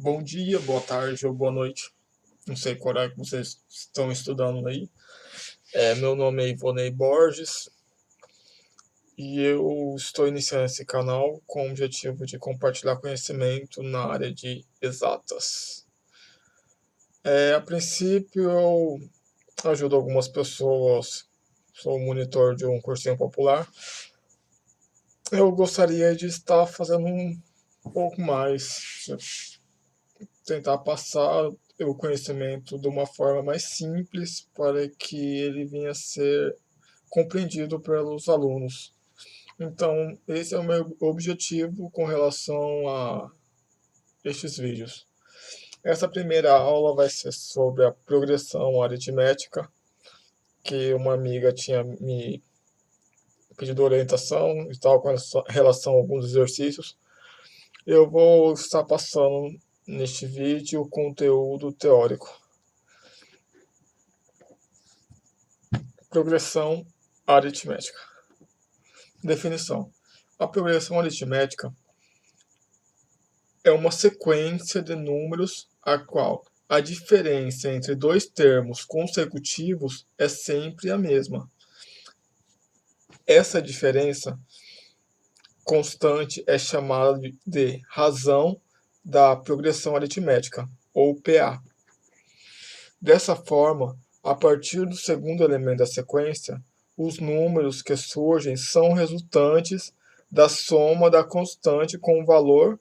Bom dia, boa tarde ou boa noite. Não sei qual é que vocês estão estudando aí. Meu nome é Ivonei Borges e eu estou iniciando esse canal com o objetivo de compartilhar conhecimento na área de exatas. A princípio, eu ajudo algumas pessoas, sou monitor de um cursinho popular. Eu gostaria de estar fazendo um pouco mais, tentar passar o conhecimento de uma forma mais simples para que ele venha a ser compreendido pelos alunos. Então, esse é o meu objetivo com relação a estes vídeos. Essa primeira aula vai ser sobre a progressão aritmética, que uma amiga tinha me pedido orientação e tal com relação a alguns exercícios. Eu vou estar passando neste vídeo o conteúdo teórico. Progressão aritmética. Definição. A progressão aritmética é uma sequência de números a qual a diferença entre dois termos consecutivos é sempre a mesma. Essa diferença constante é chamada de razão da progressão aritmética, ou PA. Dessa forma, a partir do segundo elemento da sequência, os números que surgem são resultantes da soma da constante com o valor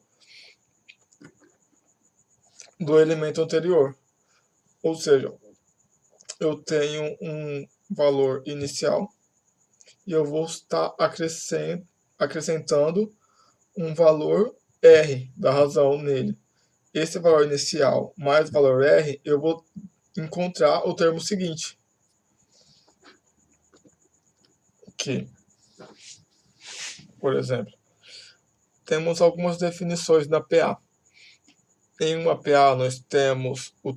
do elemento anterior. Ou seja, eu tenho um valor inicial e eu vou estar acrescentando um valor R da razão nele. Esse valor inicial mais o valor R, eu vou encontrar o termo seguinte, que, por exemplo, temos algumas definições na PA. Em uma PA nós temos o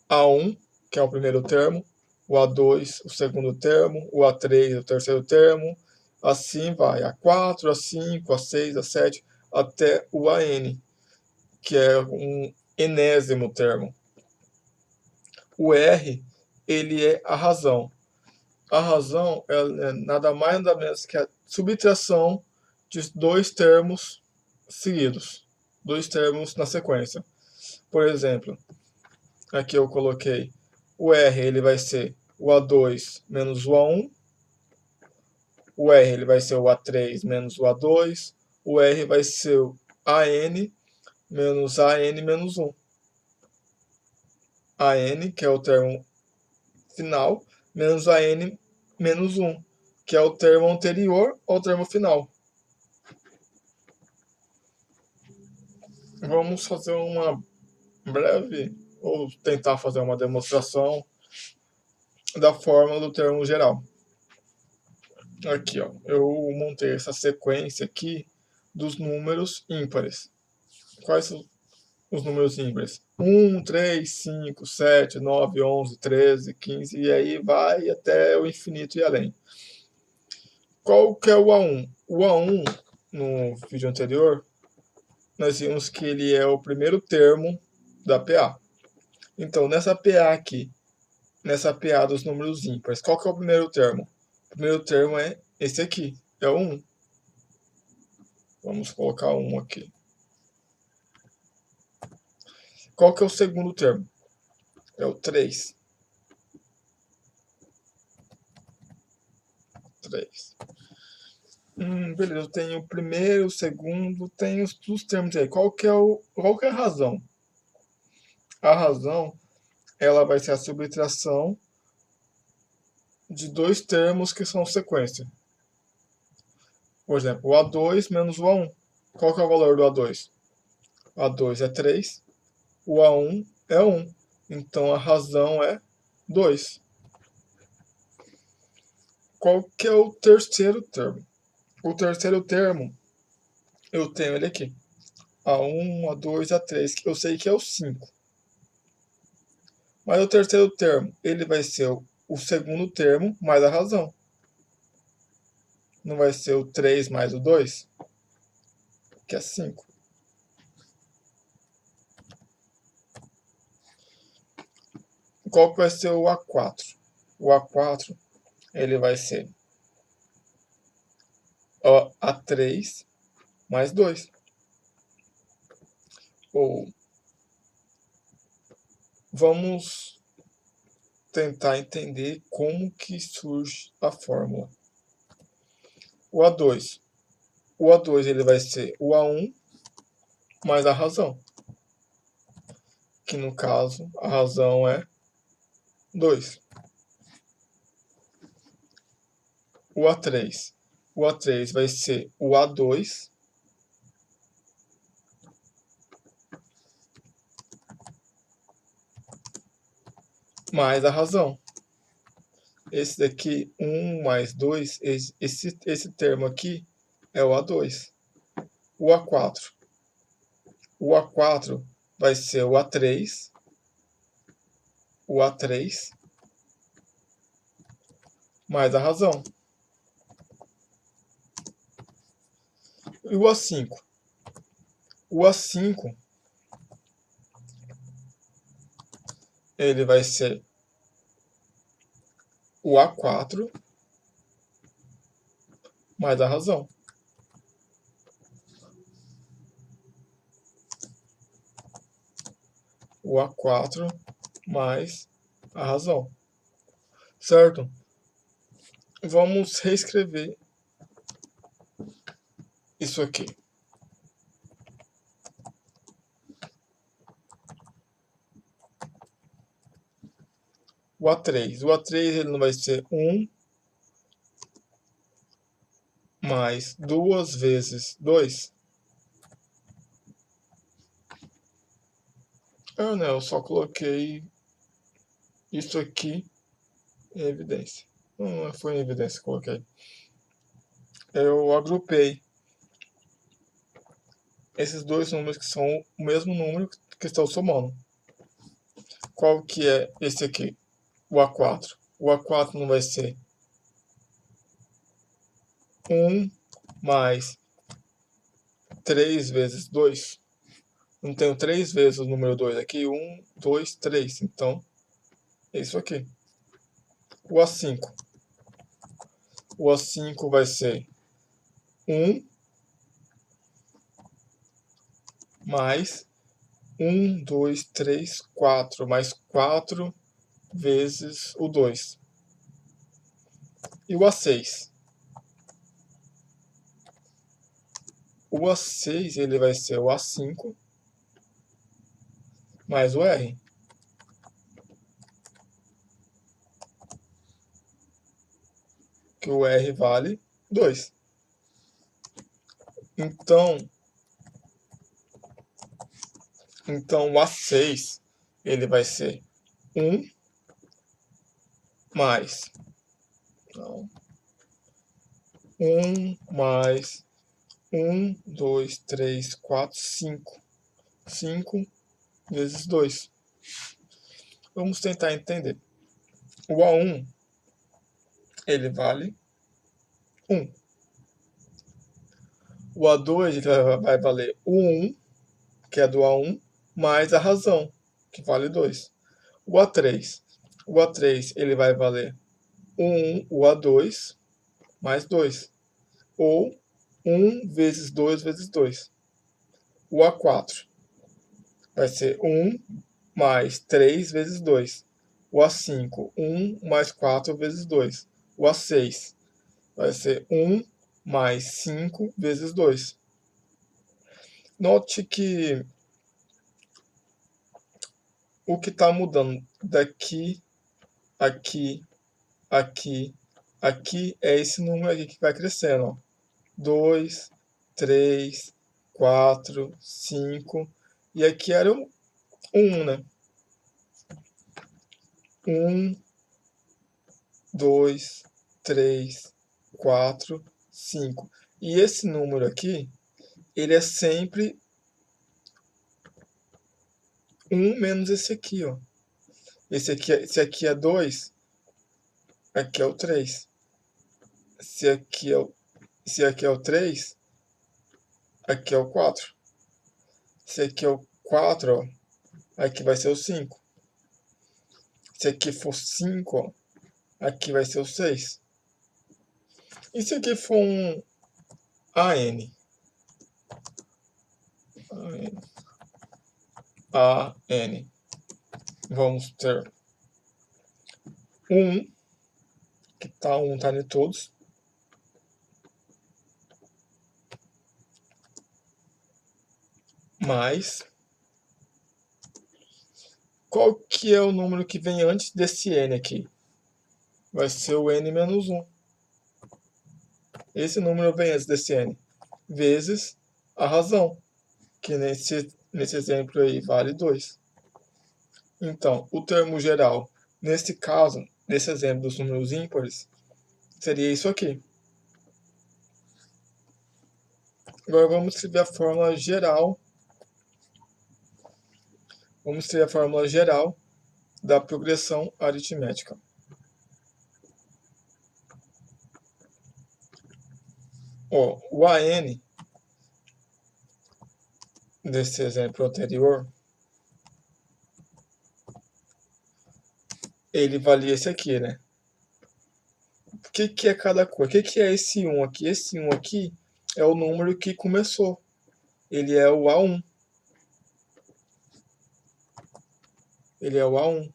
A1, que é o primeiro termo, o A2, o segundo termo, o A3, o terceiro termo, assim vai, A4, A5, A6, A7, até o AN, que é um enésimo termo. O R, ele é a razão. A razão é nada mais nada menos que a subtração de dois termos seguidos, dois termos na sequência. Por exemplo, aqui eu coloquei o R, ele vai ser o A2 menos o A1, o R ele vai ser o A3 menos o A2, o R vai ser o AN menos AN menos 1. AN, que é o termo final, menos AN menos 1, que é o termo anterior ao termo final. Vamos fazer uma breve, ou tentar fazer uma demonstração da fórmula do termo geral. Aqui, ó, eu montei essa sequência aqui dos números ímpares. Quais são os números ímpares? 1, 3, 5, 7, 9, 11, 13, 15, e aí vai até o infinito e além. Qual que é o A1? O A1, no vídeo anterior, nós vimos que ele é o primeiro termo da PA. Então, nessa PA aqui, nessa PA dos números ímpares, qual que é o primeiro termo? O primeiro termo é esse aqui, é o 1. Vamos colocar 1 aqui. Qual que é o segundo termo? É o 3. 3. Beleza, eu tenho o primeiro, o segundo, tenho os termos aí. Qual que é a razão? A razão, ela vai ser a subtração de dois termos que são sequência. Por exemplo, o A2 menos o A1. Qual que é o valor do A2? O A2 é 3, o A1 é 1. Então a razão é 2. Qual que é o terceiro termo? O terceiro termo, eu tenho ele aqui. A1, A2, A3, que eu sei que é o 5. Mas o terceiro termo, ele vai ser o segundo termo mais a razão. Não vai ser o 3 mais o 2, que é 5. qual que vai ser o A4? O A4, ele vai ser A3 mais 2. Ou vamos tentar entender como que surge a fórmula. O A2. O A2 ele vai ser o A1 mais a razão. Que no caso, a razão é 2. O A3. O A3 vai ser o A2 mais a razão. Esse daqui, 1 mais 2, esse termo aqui é o A2. O A4. O A4 vai ser o A3 mais a razão. E o A5? O A5, ele vai ser o A4 mais a razão. O A4 mais a razão. Certo? Vamos reescrever isso aqui. O A3. O A3 ele não vai ser 1 mais 2 vezes 2. Não, eu só coloquei isso aqui em evidência. Não foi em evidência que coloquei. Eu agrupei esses dois números que são o mesmo número que estão somando. Qual que é esse aqui? O A4. O A4 não vai ser 1 mais 3 vezes 2. Não tenho 3 vezes o número 2 aqui. 1, 2, 3. Então, é isso aqui. O A5. O A5 vai ser 1 mais 1, 2, 3, 4. Mais 4 vezes o 2. E o A6? O A6 ele vai ser o A5 mais o R. Que o R vale 2. Então o A6 ele vai ser 1 mais 1 mais 1, 2, 3, 4, 5. 5 vezes 2. Vamos tentar entender. O A1 ele vale 1. O A2 ele vai valer o 1, que é do A1, mais a razão, que vale 2. O A3. O A3 ele vai valer o 1, o A2, mais 2. Ou 1 vezes 2 vezes 2. O A4 vai ser 1 mais 3 vezes 2. O A5, 1 mais 4 vezes 2. O A6 vai ser 1 mais 5 vezes 2. Note que o que está mudando daqui, aqui, aqui, aqui é esse número aqui que vai crescendo. Ó. 2, 3, 4, 5. E aqui era o 1, né? 1, 2, 3, 4, 5. E esse número aqui, ele é sempre 1 menos esse aqui, ó. Esse aqui é 2, aqui é o 3. Se aqui é o 3, aqui é o 4. Se aqui é o 4, ó, aqui vai ser o 5. Se aqui for 5, ó, aqui vai ser o 6. E se aqui for um AN? AN. Vamos ter 1, que tá 1 tá em todos. Mais. Qual que é o número que vem antes desse N aqui? Vai ser o N menos 1. Esse número vem antes desse N. Vezes a razão, que nesse exemplo aí vale 2. Então, o termo geral, nesse caso, nesse exemplo dos números ímpares, seria isso aqui. Agora vamos escrever a fórmula geral. Vamos escrever a fórmula geral da progressão aritmética. Ó, o AN desse exemplo anterior, ele valia esse aqui, né? O que é cada coisa? O que é esse 1 aqui? Esse 1 aqui é o número que começou. Ele é o A1. Ele é o A1.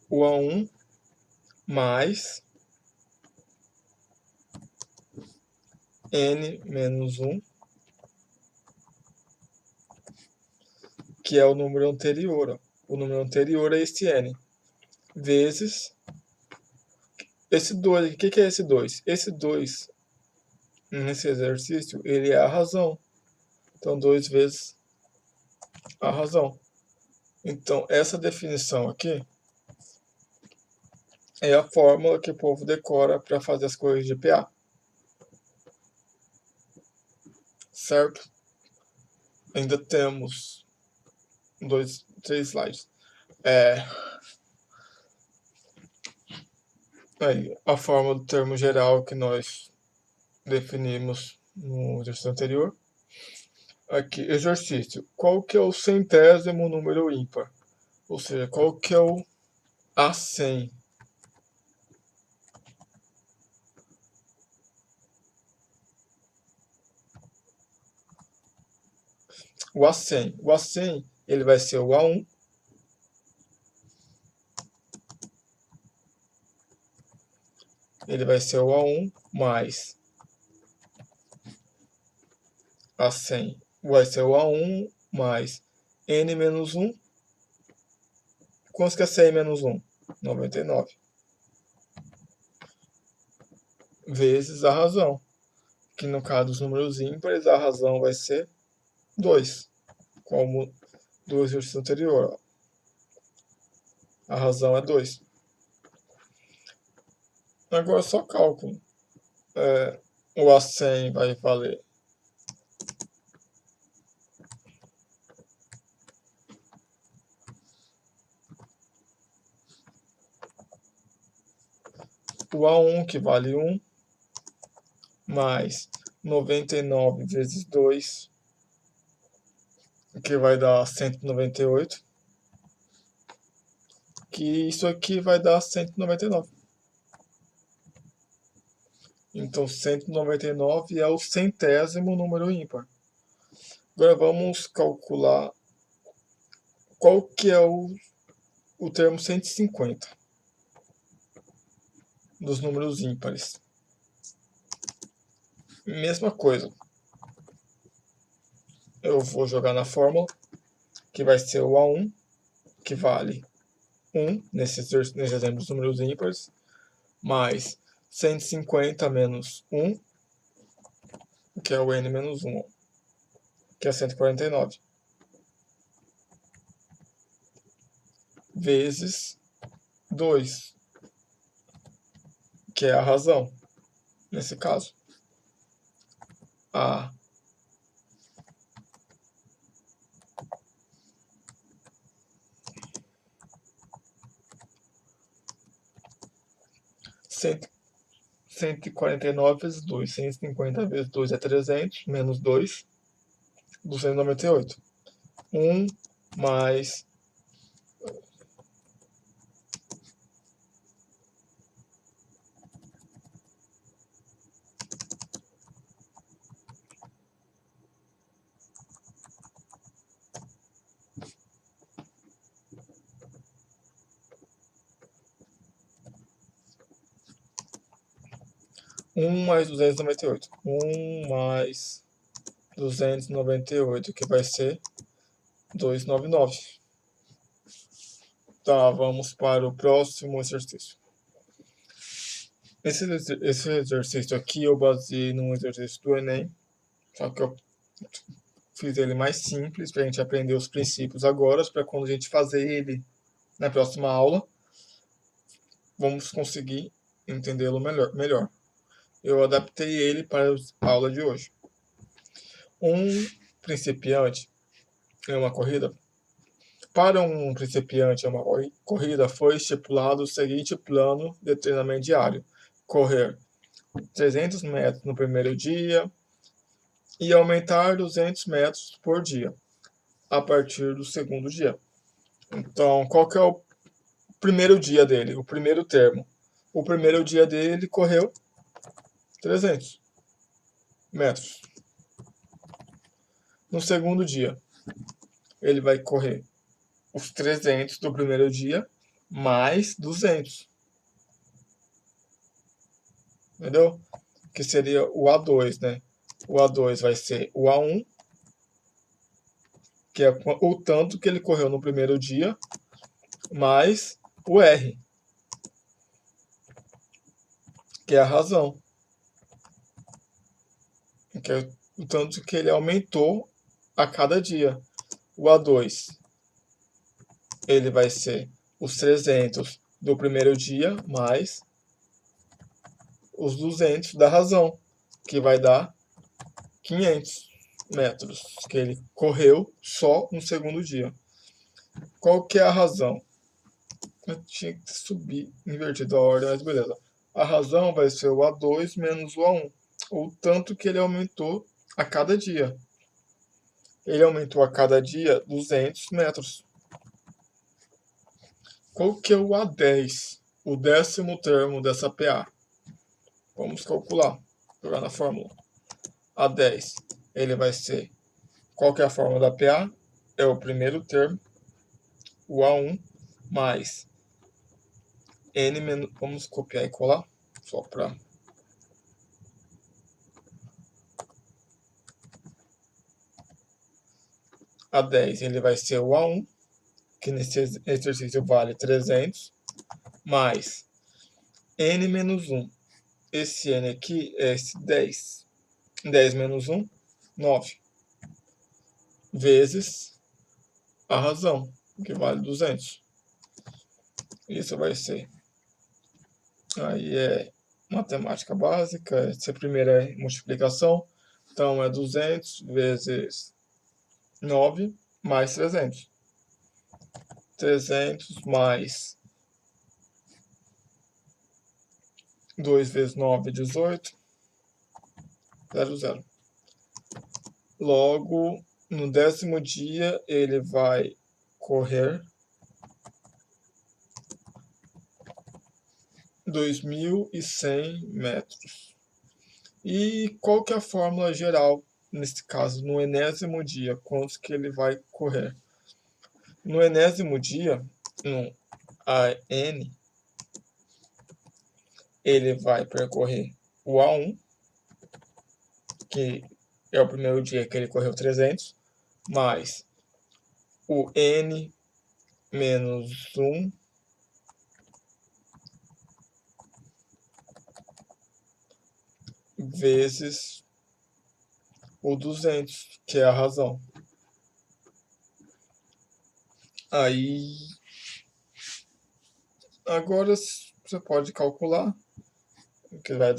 O A1 mais N menos 1, que é o número anterior. Ó. O número anterior é esse N. Vezes esse 2 aqui. O que é esse 2? Esse 2, nesse exercício, ele é a razão. Então, 2 vezes a razão. Então, essa definição aqui é a fórmula que o povo decora para fazer as coisas de PA. Certo? Ainda temos 3 slides. Aí, a fórmula do termo geral que nós definimos no exercício anterior. Aqui, exercício. Qual que é o centésimo número ímpar? Ou seja, qual que é o A100? O A100. O A100, ele vai ser o A1 ele vai ser o A1 mais A100 vai ser o A1 mais N menos 1. Quanto que é 100 menos 1? 99. Vezes a razão. Que no caso dos números ímpares, a razão vai ser 2. Como do exercício anterior. A razão é 2. Agora só cálculo. O A100 vai valer o A1, que vale 1, mais 99 vezes 2, que vai dar 198, que isso aqui vai dar 199. Então, 199 é o centésimo número ímpar. Agora vamos calcular qual que é o termo 150 dos números ímpares. Mesma coisa. Eu vou jogar na fórmula, que vai ser o A1, que vale 1, nesse exemplo dos números ímpares, mais 150 menos 1, que é o N menos 1, que é 149, vezes 2, que é a razão, nesse caso. A 149 vezes 2. 150 vezes 2 é 300, menos 2, 298. 1 mais 1 mais 298. 1 mais 298, que vai ser 299. Tá, vamos para o próximo exercício. Esse exercício aqui eu baseei num exercício do Enem, só que eu fiz ele mais simples para a gente aprender os princípios agora, para quando a gente fazer ele na próxima aula, vamos conseguir entendê-lo melhor. Eu adaptei ele para a aula de hoje. Um principiante em uma corrida. Para um principiante em uma corrida, foi estipulado o seguinte plano de treinamento diário: correr 300 metros no primeiro dia e aumentar 200 metros por dia a partir do segundo dia. Então, qual que é o primeiro dia dele? O primeiro termo. O primeiro dia dele correu 300 metros. No segundo dia, ele vai correr os 300 do primeiro dia mais 200. Entendeu? Que seria o A2, né? O A2 vai ser o A1, que é o tanto que ele correu no primeiro dia, mais o R, que é a razão, que é o tanto que ele aumentou a cada dia. O A2, ele vai ser os 300 do primeiro dia, mais os 200 da razão, que vai dar 500 metros, que ele correu só no segundo dia. Qual que é a razão? Eu tinha que subir invertido a ordem, mas beleza. A razão vai ser o A2 menos o A1, o tanto que ele aumentou a cada dia. Ele aumentou a cada dia 200 metros. Qual que é o A10? O 10º termo dessa PA. Vamos calcular, jogar na fórmula. A10, ele vai ser... Qual que é a fórmula da PA? É o primeiro termo, o A1, mais N menos... Vamos copiar e colar, só para... A10, ele vai ser o A1, que nesse exercício vale 300, mais N menos 1. Esse N aqui é esse 10. 10 menos 1, 9. Vezes a razão, que vale 200. Isso vai ser... Aí é matemática básica. Essa primeira é multiplicação. Então é 200 vezes 9 mais 300. 300 mais 2 vezes 9, 18. 0. Logo, no 10º dia, ele vai correr 2.100 metros. E qual que é a fórmula geral, nesse caso, no enésimo dia? Quantos que ele vai correr? No enésimo dia, no AN, ele vai percorrer o A1, que é o primeiro dia que ele correu 300, mais o N menos 1, vezes o 200, que é a razão. Aí, agora você pode calcular, que vai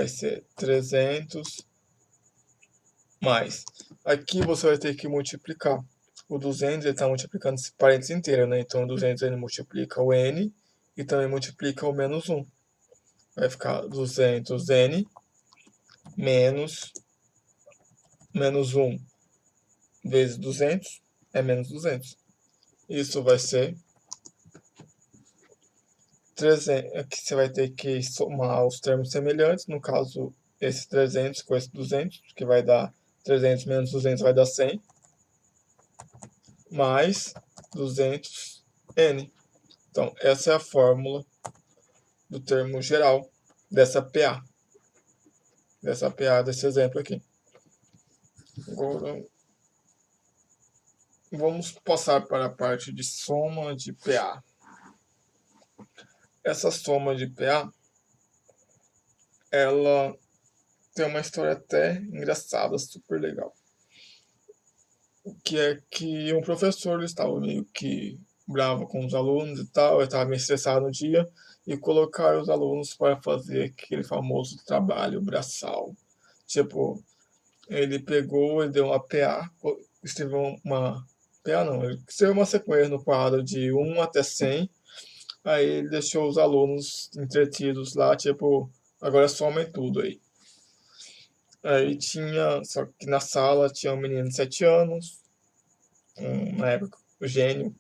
ser 300 mais. Aqui você vai ter que multiplicar. O 200 ele está multiplicando esse parênteses inteiro, né? Então o 200 ele multiplica o N e também multiplica o menos 1. vai ficar 200n menos 1 vezes 200 é menos 200. Isso vai ser 300. Aqui você vai ter que somar os termos semelhantes, no caso, esse 300 com esse 200, que vai dar 300 menos 200 vai dar 100, mais 200n. Então, essa é a fórmula do termo geral dessa PA. Desse exemplo aqui. Agora, vamos passar para a parte de soma de PA. Essa soma de PA, ela tem uma história até engraçada, super legal. O que é que um professor estava meio que bravo com os alunos e tal, ele estava meio estressado no dia, e colocaram os alunos para fazer aquele famoso trabalho braçal. Tipo, ele pegou, ele deu uma PA, escreveu uma PA não, ele escreveu uma sequência no quadro de 1 até 100, aí ele deixou os alunos entretidos lá, tipo, agora somem tudo aí. Aí tinha, só que na sala tinha um menino de 7 anos, na época, o gênio,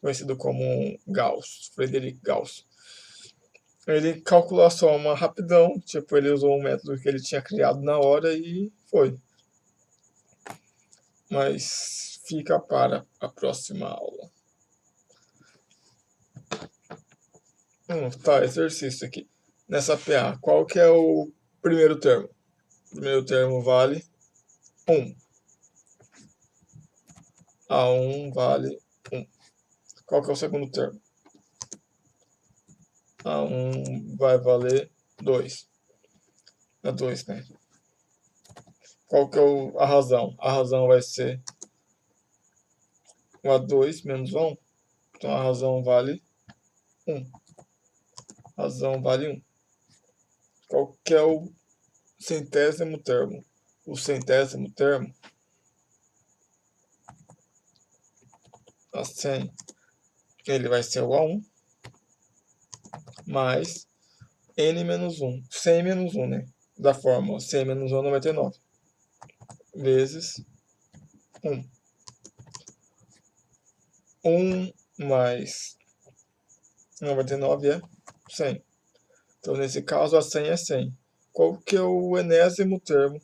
conhecido como Gauss, Frederic Gauss. Ele calculou a soma rapidão, tipo, ele usou um método que ele tinha criado na hora e foi. Mas fica para a próxima aula. Tá, exercício aqui. Nessa PA, qual que é o primeiro termo? O primeiro termo vale 1. A1 vale 1. Qual que é o segundo termo? A1 vai valer 2. É 2, né? Qual que é a razão? A razão vai ser o A2 menos 1. Então a razão vale 1. A razão vale 1. Qual que é o centésimo termo? O centésimo termo, a 100, ele vai ser o A1 mais n menos 1. 100 menos 1, né? Da fórmula 100 menos 1 é 99. Vezes 1. 1 mais 99 é 100. Então, nesse caso, a 100 é 100. Qual que é o enésimo termo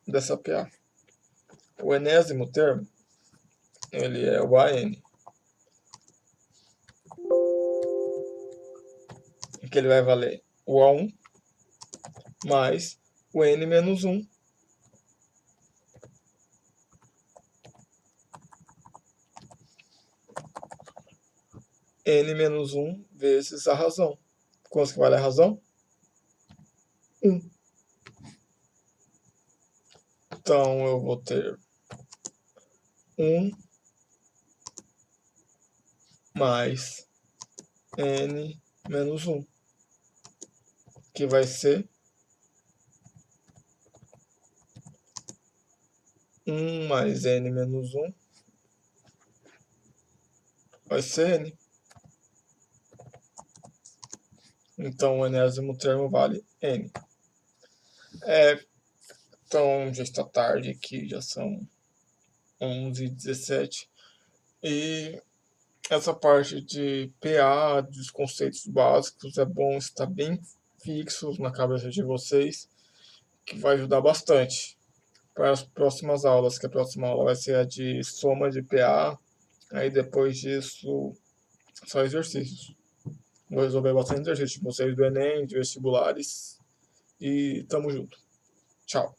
dessa PA? O enésimo termo, ele é o AN. Que ele vai valer o A1 mais o N menos 1 N menos 1 vezes a razão. Quanto que vale a razão? 1. Então, eu vou ter 1 mais N menos 1, que vai ser 1 mais N menos 1, vai ser N. Então, o enésimo termo vale N. Então, já está tarde aqui, já são 11h17. E essa parte de PA, dos conceitos básicos, é bom estar bem fixos na cabeça de vocês, que vai ajudar bastante para as próximas aulas, que a próxima aula vai ser a de soma de PA, aí depois disso, só exercícios. Vou resolver bastante exercício de vocês do Enem, de vestibulares, e tamo junto. Tchau.